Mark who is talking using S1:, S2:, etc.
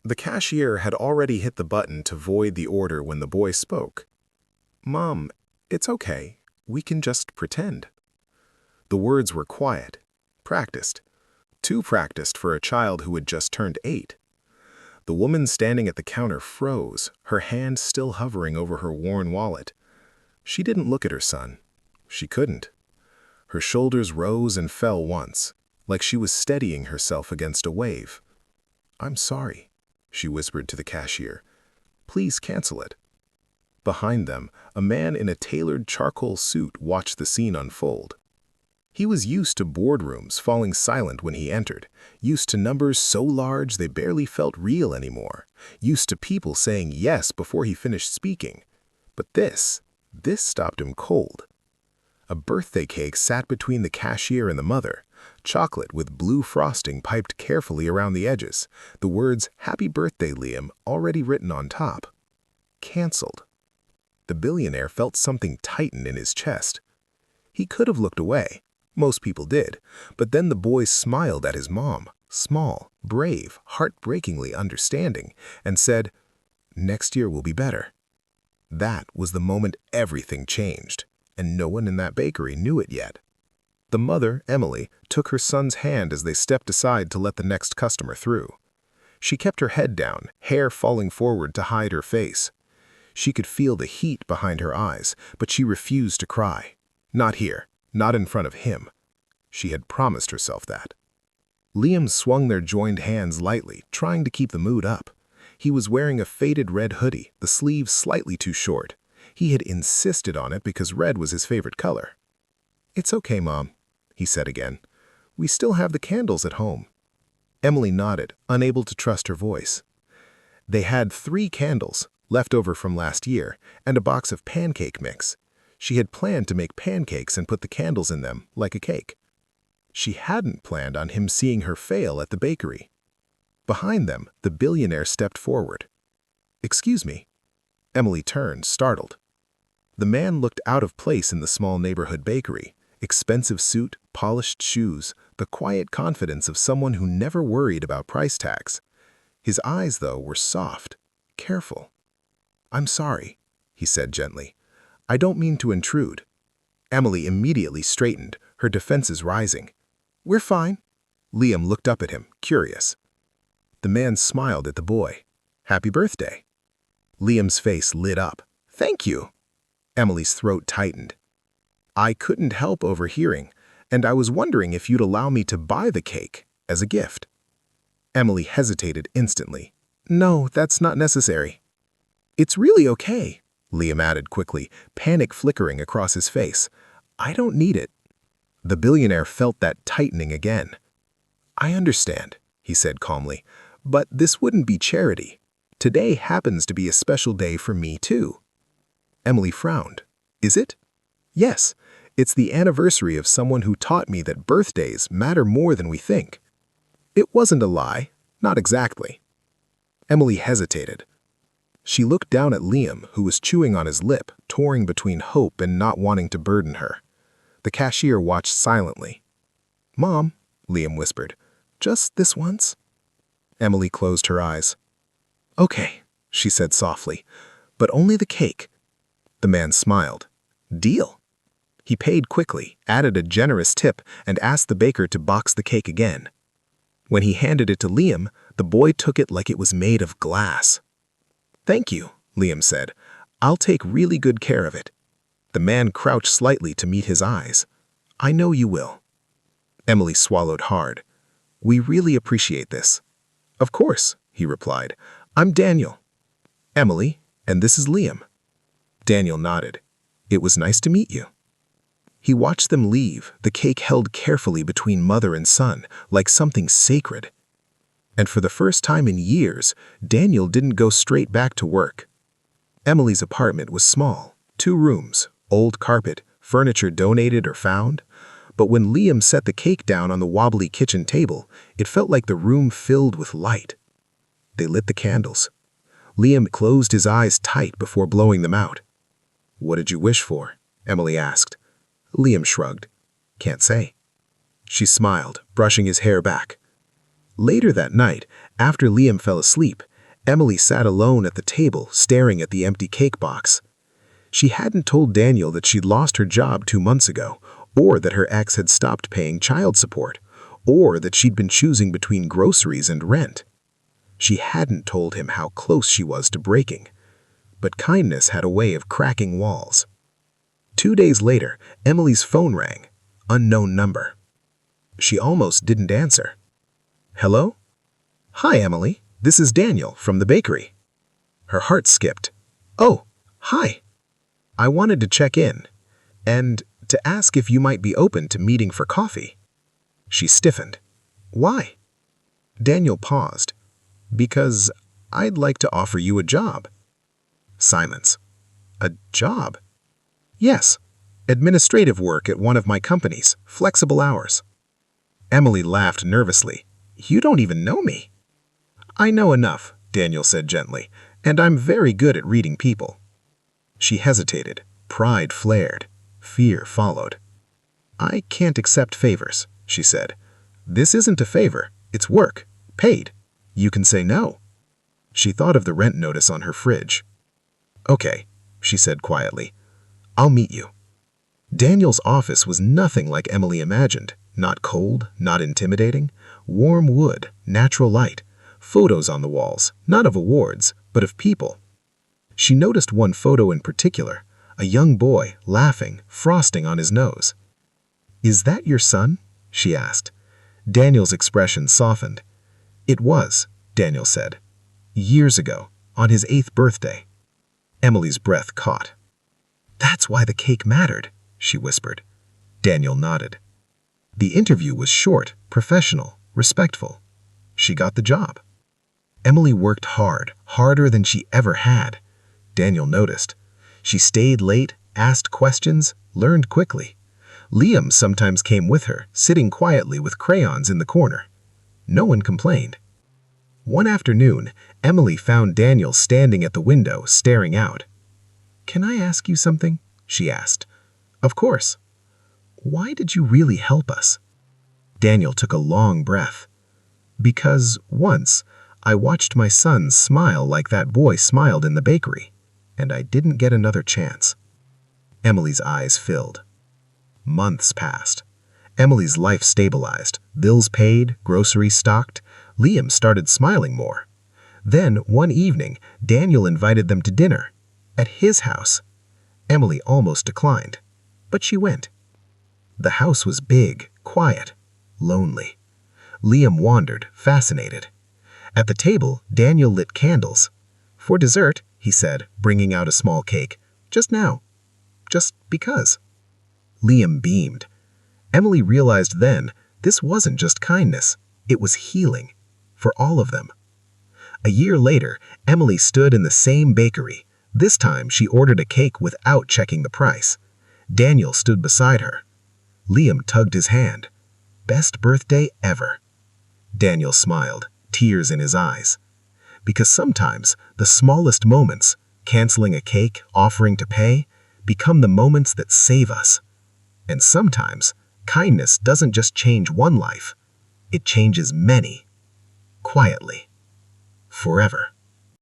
S1: The cashier had already hit the button to void the order when the boy spoke. "Mom, it's okay. We can just pretend." The words were quiet, practiced, too practiced for a child who had just turned 8. The woman standing at the counter froze, her hand still hovering over her worn wallet. She didn't look at her son. She couldn't. Her shoulders rose and fell once, like she was steadying herself against a wave. "I'm sorry," she whispered to the cashier. "Please cancel it." Behind them, a man in a tailored charcoal suit watched the scene unfold. He was used to boardrooms falling silent when he entered, used to numbers so large they barely felt real anymore, used to people saying yes before he finished speaking. But this stopped him cold. A birthday cake sat between the cashier and the mother, chocolate with blue frosting piped carefully around the edges, the words "Happy Birthday, Liam" already written on top. Cancelled. The billionaire felt something tighten in his chest. He could have looked away. Most people did, but then the boy smiled at his mom, small, brave, heartbreakingly understanding, and said, "Next year will be better." That was the moment everything changed, and no one in that bakery knew it yet. The mother, Emily, took her son's hand as they stepped aside to let the next customer through. She kept her head down, hair falling forward to hide her face. She could feel the heat behind her eyes, but she refused to cry. Not here. Not in front of him. She had promised herself that. Liam swung their joined hands lightly, trying to keep the mood up. He was wearing a faded red hoodie, the sleeves slightly too short. He had insisted on it because red was his favorite color. "It's okay, Mom," he said again. "We still have the candles at home." Emily nodded, unable to trust her voice. They had 3 candles, left over from last year, and a box of pancake mix. She had planned to make pancakes and put the candles in them, like a cake. She hadn't planned on him seeing her fail at the bakery. Behind them, the billionaire stepped forward. "Excuse me." Emily turned, startled. The man looked out of place in the small neighborhood bakery. Expensive suit, polished shoes, the quiet confidence of someone who never worried about price tags. His eyes, though, were soft, careful. "I'm sorry," he said gently. "I don't mean to intrude." Emily immediately straightened, her defenses rising. "We're fine." Liam looked up at him, curious. The man smiled at the boy. "Happy birthday." Liam's face lit up. "Thank you." Emily's throat tightened. "I couldn't help overhearing, and I was wondering if you'd allow me to buy the cake as a gift." Emily hesitated instantly. "No, that's not necessary." "It's really okay," Liam added quickly, panic flickering across his face. "I don't need it." The billionaire felt that tightening again. "I understand," he said calmly, "but this wouldn't be charity. Today happens to be a special day for me, too." Emily frowned. "Is it?" "Yes, it's the anniversary of someone who taught me that birthdays matter more than we think." It wasn't a lie, not exactly. Emily hesitated. She looked down at Liam, who was chewing on his lip, toying between hope and not wanting to burden her. The cashier watched silently. "Mom," Liam whispered, "just this once?" Emily closed her eyes. "Okay," she said softly, "but only the cake." The man smiled. "Deal." He paid quickly, added a generous tip, and asked the baker to box the cake again. When he handed it to Liam, the boy took it like it was made of glass. "Thank you," Liam said. "I'll take really good care of it." The man crouched slightly to meet his eyes. "I know you will." Emily swallowed hard. "We really appreciate this." "Of course," he replied. "I'm Daniel." "Emily, and this is Liam." Daniel nodded. "It was nice to meet you." He watched them leave, the cake held carefully between mother and son, like something sacred. And for the first time in years, Daniel didn't go straight back to work. Emily's apartment was small, 2 rooms, old carpet, furniture donated or found. But when Liam set the cake down on the wobbly kitchen table, it felt like the room filled with light. They lit the candles. Liam closed his eyes tight before blowing them out. "What did you wish for?" Emily asked. Liam shrugged. "Can't say." She smiled, brushing his hair back. Later that night, after Liam fell asleep, Emily sat alone at the table, staring at the empty cake box. She hadn't told Daniel that she'd lost her job 2 months ago, or that her ex had stopped paying child support, or that she'd been choosing between groceries and rent. She hadn't told him how close she was to breaking. But kindness had a way of cracking walls. 2 days later, Emily's phone rang. Unknown number. She almost didn't answer. Hello? Hi, Emily. This is Daniel from the bakery. Her heart skipped. Oh, hi. I wanted to check in and to ask if you might be open to meeting for coffee. She stiffened. Why? Daniel paused. Because I'd like to offer you a job. Silence. A job? Yes. Administrative work at one of my companies, flexible hours. Emily laughed nervously. You don't even know me. I know enough, Daniel said gently, and I'm very good at reading people. She hesitated. Pride flared. Fear followed. I can't accept favors, she said. This isn't a favor. It's work. Paid. You can say no. She thought of the rent notice on her fridge. Okay, she said quietly. I'll meet you. Daniel's office was nothing like Emily imagined. Not cold, not intimidating. Warm wood, natural light. Photos on the walls, not of awards, but of people. She noticed one photo in particular, a young boy, laughing, frosting on his nose. Is that your son? She asked. Daniel's expression softened. It was, Daniel said. Years ago, on his 8th birthday. Emily's breath caught. That's why the cake mattered, she whispered. Daniel nodded. The interview was short, professional, respectful. She got the job. Emily worked hard, harder than she ever had. Daniel noticed. She stayed late, asked questions, learned quickly. Liam sometimes came with her, sitting quietly with crayons in the corner. No one complained. One afternoon, Emily found Daniel standing at the window, staring out. Can I ask you something? She asked. Of course. Why did you really help us? Daniel took a long breath. Because once, I watched my son smile like that boy smiled in the bakery, and I didn't get another chance. Emily's eyes filled. Months passed. Emily's life stabilized. Bills paid, groceries stocked. Liam started smiling more. Then, one evening, Daniel invited them to dinner. At his house. Emily almost declined, but she went. The house was big, quiet, lonely. Liam wandered, fascinated. At the table, Daniel lit candles. For dessert, he said, bringing out a small cake. Just now. Just because. Liam beamed. Emily realized then, this wasn't just kindness. It was healing. For all of them. A year later, Emily stood in the same bakery. This time, she ordered a cake without checking the price. Daniel stood beside her. Liam tugged his hand. Best birthday ever. Daniel smiled, tears in his eyes. Because sometimes, the smallest moments, canceling a cake, offering to pay, become the moments that save us. And sometimes, kindness doesn't just change one life. It changes many. Quietly. Forever.